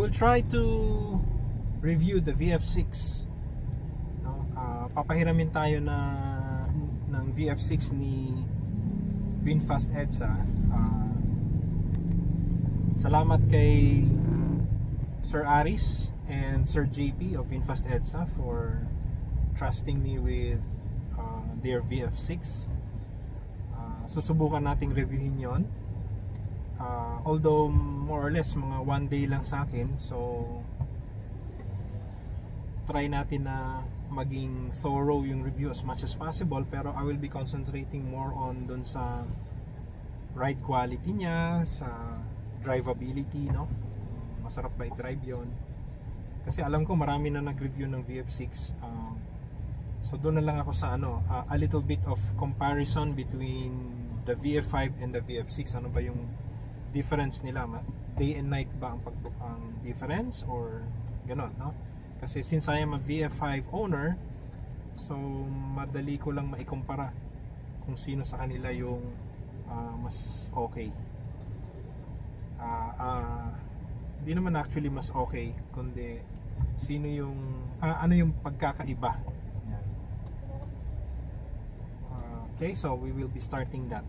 will try to review the VF6. No? Papahiramin tayo ng VF6 ni VinFast EDSA. Salamat kay Sir Aris and Sir JP of VinFast EDSA for trusting me with their VF6. Susubukan nating reviewin yon. Although more or less mga 1 day lang sa akin, so try natin na maging thorough yung review as much as possible, pero I will be concentrating more on dun sa ride quality niya, sa drivability, no? Masarap ba i-drive yon? Kasi alam ko marami na nag-review ng VF6, so doon na lang ako sa a little bit of comparison between the VF5 and the VF6. Ano ba yung difference nila? Day and night ba ang difference or ganon, no? Kasi since I am a VF5 owner, so madali ko lang maikumpara kung sino sa kanila yung mas okay. Di naman actually mas okay, kundi sino yung ano yung pagkakaiba. Okay, so we will be starting that.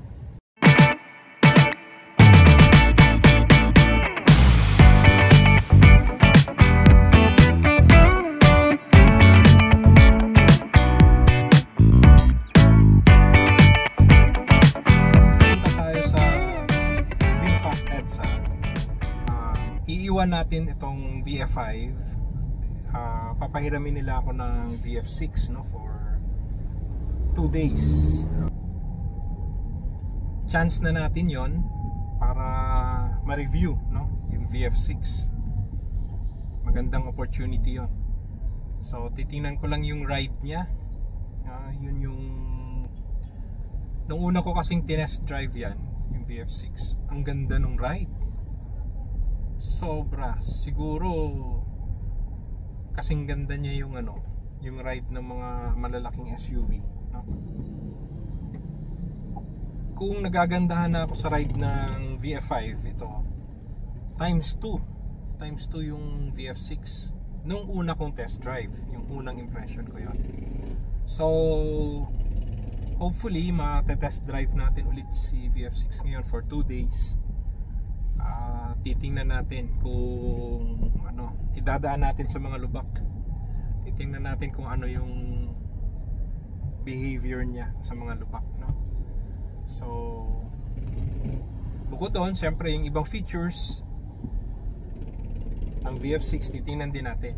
Iiwan natin itong VF5. Papahiramin nila ako ng VF6, no, for 2 days. Chance na natin yon para ma-review, no, yung VF6. Magandang opportunity yon. So titingnan ko lang yung ride niya. Yun yung nung una ko kasing tinest drive yan, yung VF6. Ang ganda ng ride. Sobra, siguro kasing ganda niya yung yung ride ng mga malalaking SUV, no? Kung nagagandahan na ako sa ride ng VF5, ito times 2 yung VF6 nung una kong test drive, yung unang impression ko yon. So hopefully ma-test drive natin ulit si VF6 ngayon for 2 days. Titingnan natin kung idadaan natin sa mga lubak. Titingnan natin kung ano yung behavior niya sa mga lubak, no? So bukod doon, syempre yung ibang features ang VF6 titingnan din natin.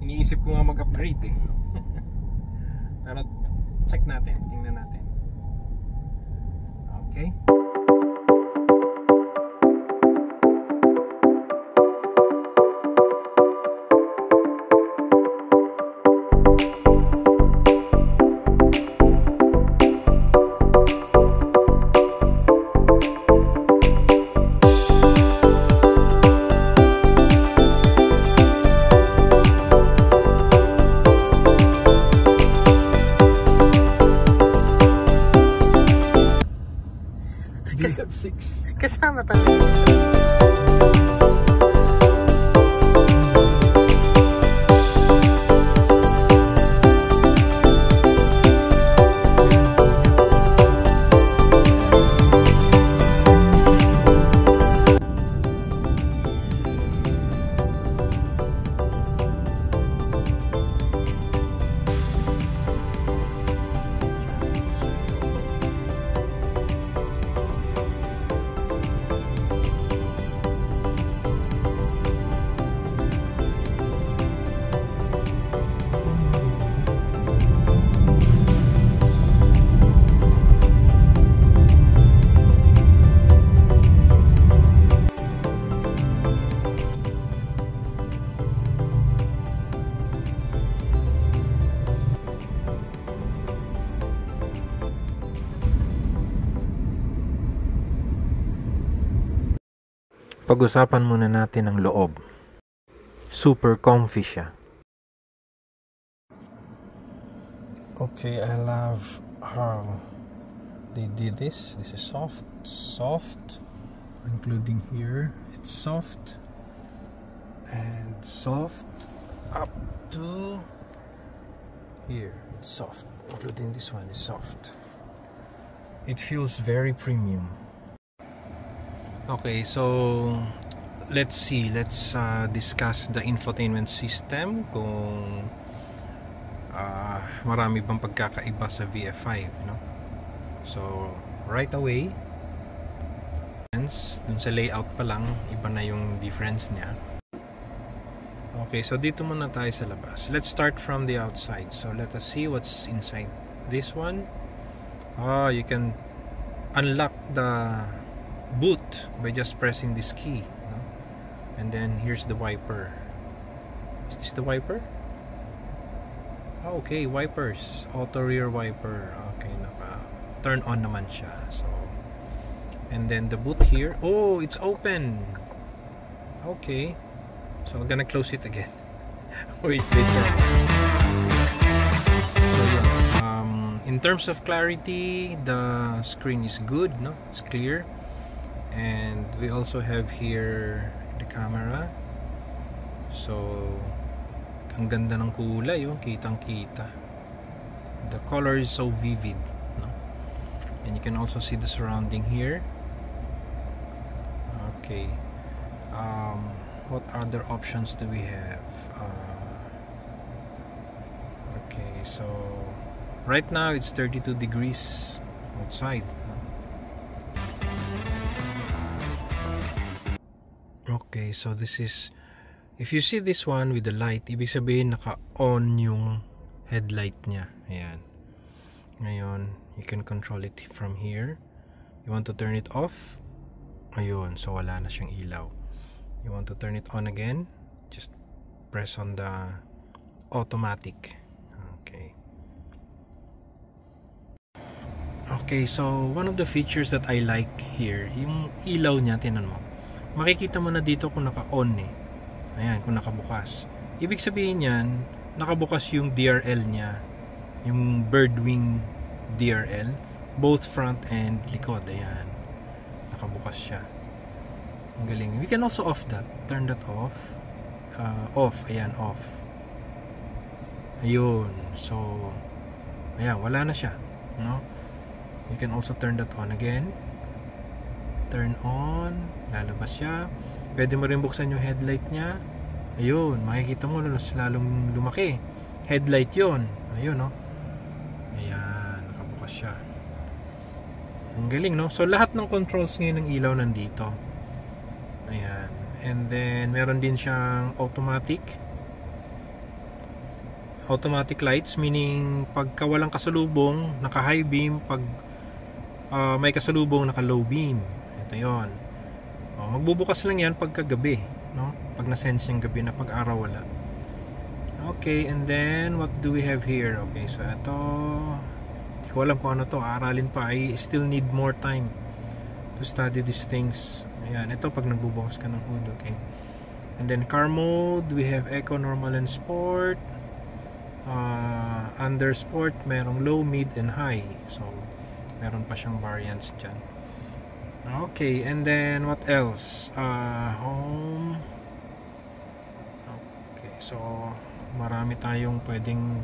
Iniisip ko nga mag-upgrade eh. Pero check natin, tingnan natin. Okay. Kasama tayo. Pag-usapan muna natin ang loob. Super comfy siya. Okay, I love how they did this. This is soft. including here. It's soft and soft up to here. It's soft, including this one is soft. It feels very premium. Okay, so let's see. Let's discuss the infotainment system. Kung marami bang pagkakaiba sa VF5, no? So right away, dun sa layout pa lang, iba na yung difference niya. Okay, so dito muna tayo sa labas. Let's start from the outside. So let us see what's inside this one. You can unlock the boot by just pressing this key, no? And then here's the wiper. Is this the wiper? Okay, wipers. Auto rear wiper. Okay, naka turn on naman siya. So, and then the boot here. Oh, it's open. Okay. So I'm gonna close it again. wait. So yeah. In terms of clarity, the screen is good, no? It's clear. And we also have here the camera. So ang ganda ng kulay, oh, kitang-kita. The color is so vivid, no? And you can also see the surrounding here. Okay. What other options do we have? Okay, so right now it's 32 degrees outside. Okay, so this is, if you see this one with the light, ibig sabihin naka-on yung headlight niya. Ayan. Ngayon, you can control it from here. You want to turn it off? Ayun, so wala na siyang ilaw. You want to turn it on again? Just press on the automatic. Okay. Okay, so one of the features that I like here, yung ilaw niya, tinan mo. Makikita mo na dito kung naka-on eh. Ayan, kung nakabukas. Ibig sabihin yan, nakabukas yung DRL niya. Yung Birdwing DRL. Both front and likod. Ayan. Nakabukas siya. Ang galing. We can also off that. Turn that off. Off. Ayan, off. Ayun. So, ayan, wala na siya. No? You can also turn that on again. Turn on. Lalabas siya. Pwede mo rin buksan yung headlight niya. Ayun. Makikita mo lalong lumaki. Headlight yun. Ayun, no? Ayan. Nakabukas siya. Ang galing, no? So, lahat ng controls ngayon ng ilaw nandito. Ayan. And then, meron din siyang automatic lights, meaning pagka walang kasalubong, naka high beam. Pag may kasalubong, naka low beam. Ito yon. Magbubukas lang yan pagka gabi, no? Pag na-sense yung gabi na, pag araw wala. Okay, and then what do we have here? Okay, so ito, hindi ko alam kung ano to, aralin pa. I still need more time to study these things. Ayan, ito pag nagbubukas ka ng hood, okay. And then car mode, we have eco, normal, and sport. Under sport, merong low, mid, and high. So, meron pa siyang variants dyan. Okay, and then what else? Home. Okay, so marami tayong pwedeng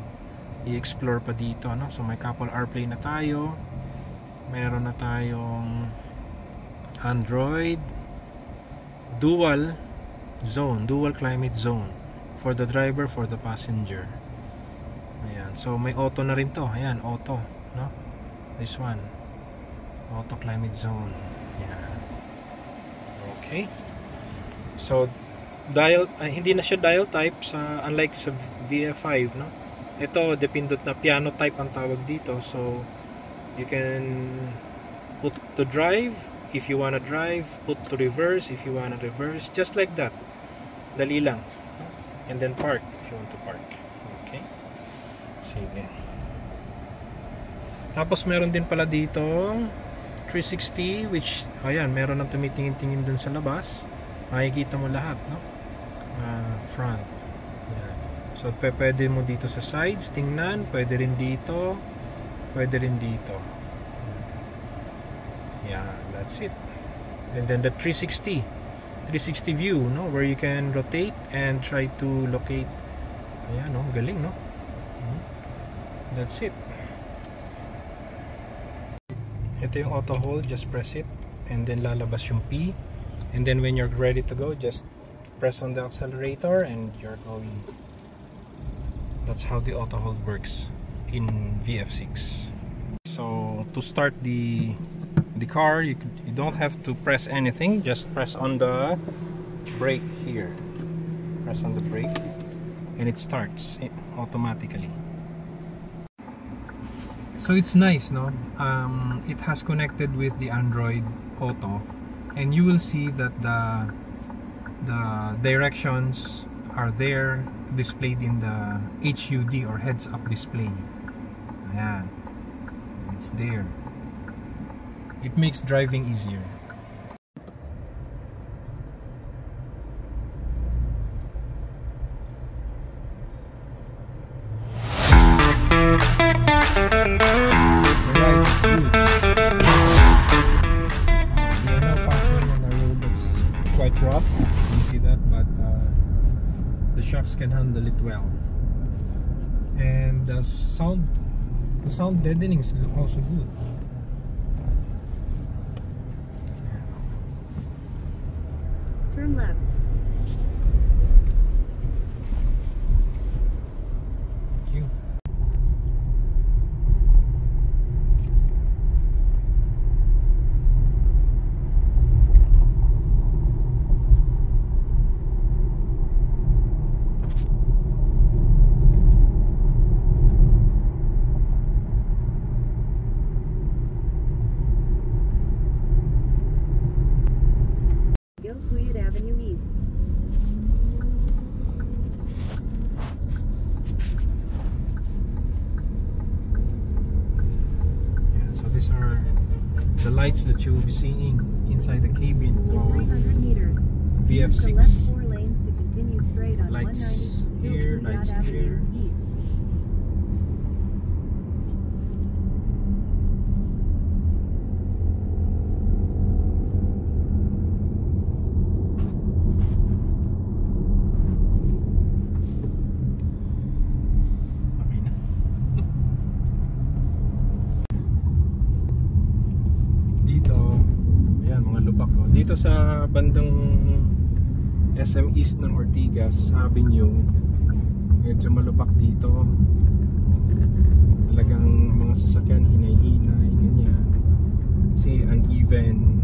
i-explore pa dito, no? So may Apple CarPlay na tayo. Meron na tayong Android dual climate zone for the driver, for the passenger. Ayan, so may auto na rin to. Ayan, auto, no? This one, auto climate zone. Ayan. Okay, so dial, hindi na siya dial type sa, unlike sa VF5, no? Ito depindot na piano type ang tawag dito. So you can put to drive if you wanna drive, put to reverse if you wanna reverse, just like that. Dali lang. And then park if you want to park. Okay, sige. Tapos meron din pala dito 360, which ayan, meron nang tumitingin-tingin dun sa labas. Makikita mo lahat, no? Front. Ayan. So pwede mo dito sa sides tingnan, pwede rin dito, pwede rin dito. Yeah, that's it. And then the 360 view, no, where you can rotate and try to locate. Ayan, no, galing, no. That's it. Ito yung auto hold, just press it and then lalabas yung P, and then when you're ready to go, just press on the accelerator and you're going. That's how the auto hold works in VF6. So to start the car, you don't have to press anything, just press on the brake here. Press on the brake and it starts automatically. So it's nice, no? It has connected with the Android Auto, and you will see that the directions are there displayed in the HUD or heads-up display. Ayan. It's there. It makes driving easier. Rough, you see that, but the shocks can handle it well, and the sound deadening is also good. Turn left. Thank you. Avenue East. Yeah, so these are the lights that you will be seeing inside the cabin of 300 meters. VF6. Left 4 lanes to continue straight on Lights 190 here, lights Avenue there. East. Dito sa bandang SM East ng Ortigas Avenue, medyo malubak dito. Talagang mga sasakyan hinay-hinay, ganyan. Kasi uneven.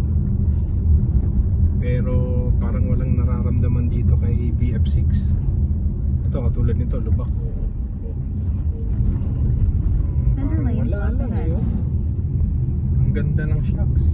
Pero parang walang nararamdaman dito kay VF6. Ito, katulad nito, lubak. Parang wala lang yun. Ang ganda ng shocks.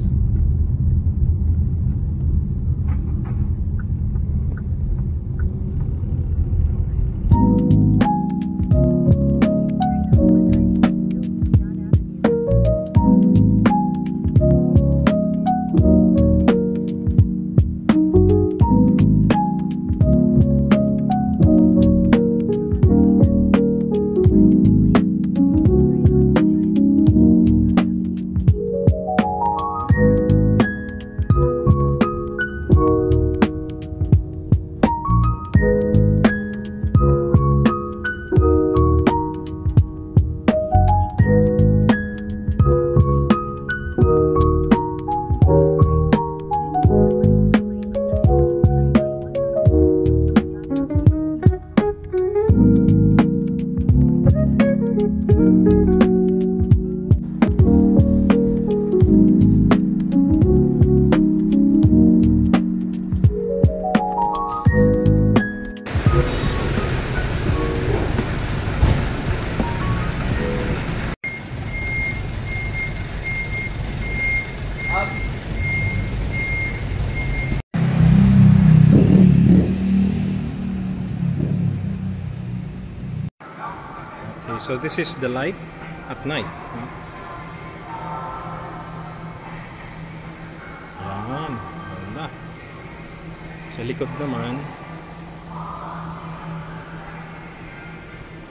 Okay, so this is the light at night. Yan, ganda. Sa likod naman,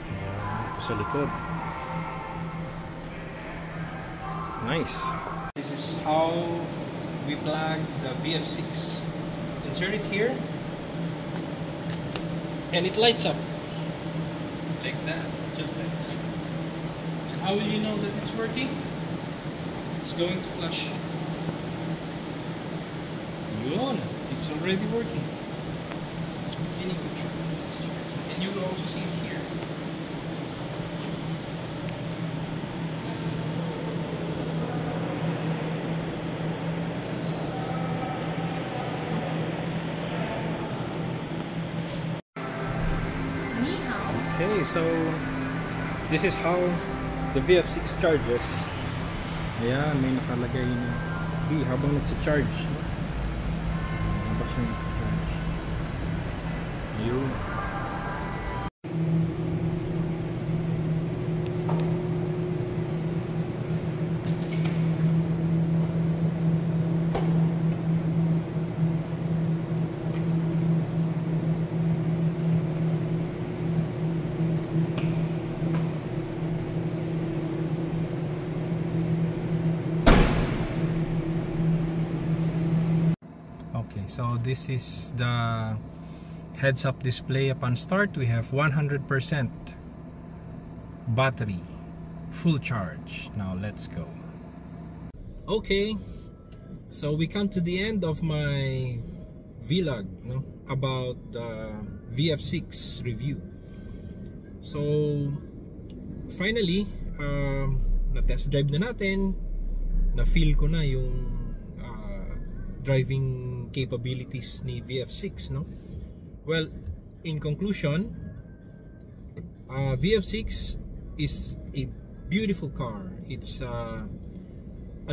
yan, ito sa likod. Nice. This is how we plug the VF6, insert it here, and it lights up like that, just like that. And how will you know that it's working? It's going to flash. Yun, it's already working. It's beginning to charge. And you will also see it here. Okay, so this is how the VF6 charges. Ayan, may nakalagay na V habang nagcha-charge. Habang siya nagcha-charge. Yun. Okay, so this is the heads-up display upon start. We have 100% battery, full charge. Now let's go. Okay, so we come to the end of my vlog, no, about the VF6 review. So finally, na-test drive na natin, na-feel ko na yung driving capabilities ni VF6, no? Well, in conclusion, VF6 is a beautiful car. It's a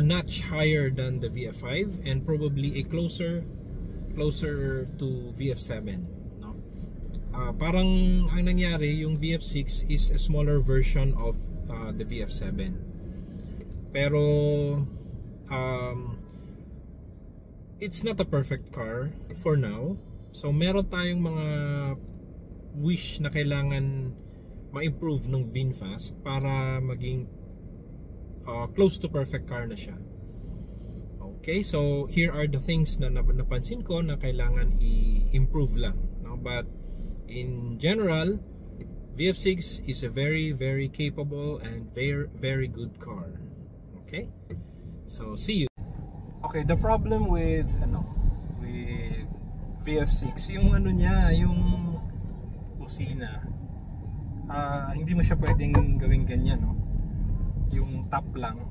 notch higher than the VF5 and probably a closer to VF7, no? Parang ang nangyari, yung VF6 is a smaller version of the VF7. Pero it's not a perfect car for now. So meron tayong mga wish na kailangan ma-improve ng VinFast para maging close to perfect car na siya. Okay, so here are the things na napansin ko na kailangan i-improve lang, no? But in general, VF6 is a very, very capable and very, very good car. Okay, so see you. Okay, the problem with VF6, yung niya, yung busina, hindi mo siya pwedeng gawing ganyan, no? Yung top lang.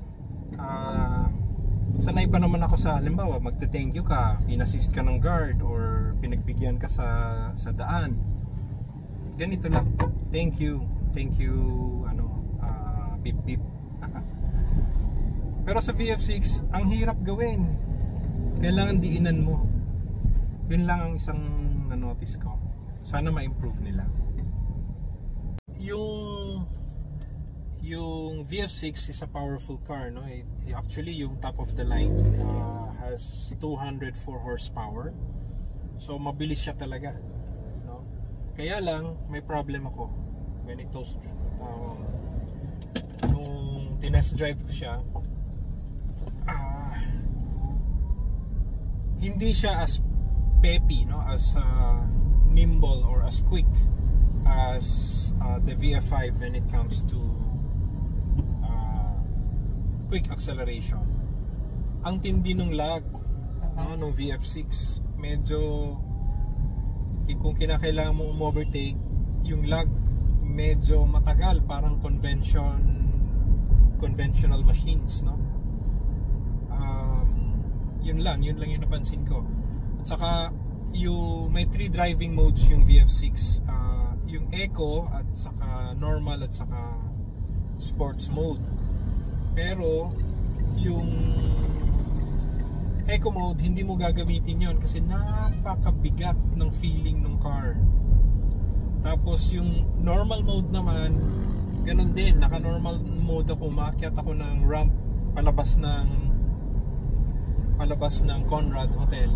Sanay pa naman ako sa, halimbawa, magte-thank you ka, in-assist ka ng guard or pinagbigyan ka sa daan. Ganito lang, thank you, beep beep. Pero sa VF6, ang hirap gawin. Kailangan diinan mo. Yun lang ang isang na-notice ko. Sana ma-improve nila. Yung VF6 is a powerful car, no? Actually, yung top of the line has 204 horsepower. So mabilis siya talaga, no? Kaya lang may problem ako when it goes nung tinest drive ko siya. Hindi siya as peppy, no, as nimble or as quick as the VF5 when it comes to quick acceleration. Ang tindi ng lag, no, nung VF6. Medyo kung kinakailangan mo overtake, yung lag medyo matagal, parang conventional machines, no? Yun lang yung napansin ko. At saka may 3 driving modes yung VF6, yung Eco at saka normal at saka sports mode. Pero yung Eco mode hindi mo gagamitin yon kasi napakabigat ng feeling ng car. Tapos yung normal mode naman, ganun din, naka normal mode ako, maakyat ako ng ramp palabas ng Conrad Hotel.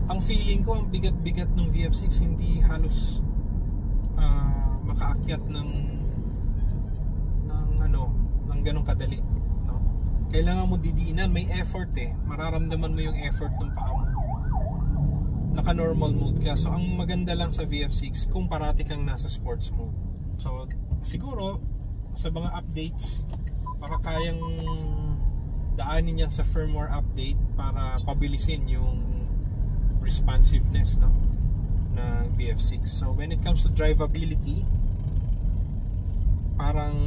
Ang feeling ko, ang bigat-bigat ng VF6, hindi halos makaakyat ng ganong kadali, no? kailangan mo didiinan, may effort eh. Mararamdaman mo yung effort ng paa mo. Naka-normal mode ka. So ang maganda lang sa VF6 kung parati kang nasa sports mode. So siguro sa mga updates, para kayang daanin yan sa firmware update para pabilisin yung responsiveness, no, ng VF6. So when it comes to drivability, parang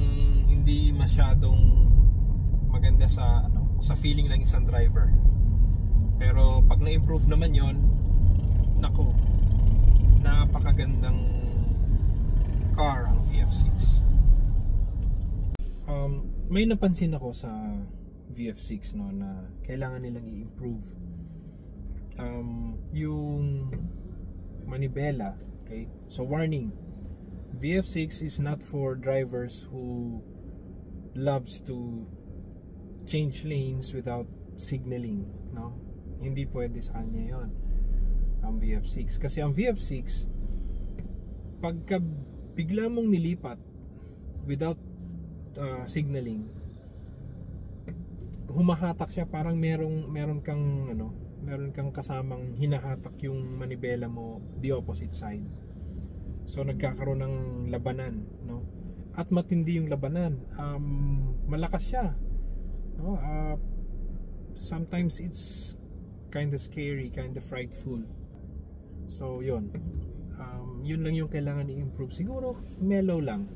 hindi masyadong maganda sa sa feeling ng isang driver. Pero pag na-improve naman yon, nako, napakagandang car ang VF6. May napansin ako sa VF6, no, na kailangan nilang i-improve yung manibela. Okay, so warning, VF6 is not for drivers who loves to change lanes without signaling, no? Hindi pwede sa kanya yon ang VF6, kasi ang VF6 pagka bigla mong nilipat without signaling, humahatak siya, parang meron kang kasamang hinahatak yung manibela mo the opposite side. So nagkakaroon ng labanan, no? At matindi yung labanan. Malakas siya, no? Sometimes it's kind of scary, kind of frightful. So yun lang yung kailangan i-improve. Siguro mellow lang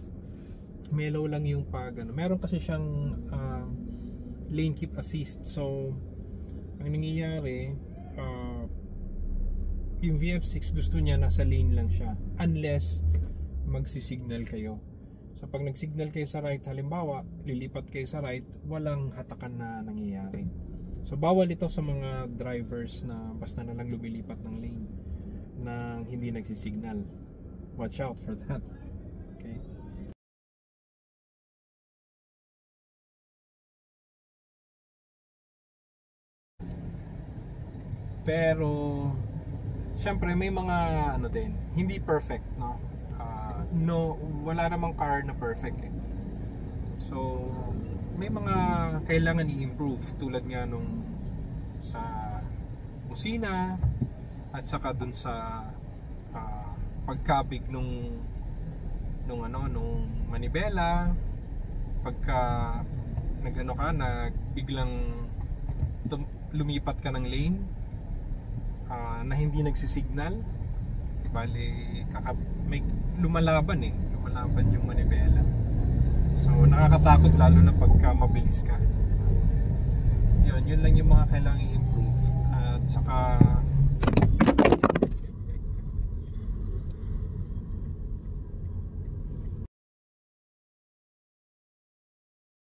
yung pag meron kasi siyang lane keep assist. So ang nangyayari, yung VF6 gusto niya nasa lane lang siya unless magsisignal kayo. So pag nagsignal kayo sa right, halimbawa lilipat kayo sa right, walang hatakan na nangyayari. So bawal ito sa mga drivers na basta na lang lumilipat ng lane nang hindi nagsisignal. Watch out for that. Okay. Pero syempre may mga din, hindi perfect, no? Wala namang car na perfect eh. So may mga kailangan i-improve, tulad nga nung sa busina at saka dun sa pagkabig nung manibela. Pagka biglang lumipat ka ng lane na hindi nagsisignal, bali may lumalaban yung manibela. So nakakatakot, lalo na pagka mabilis ka. Yun lang yung mga kailangang i-improve. At saka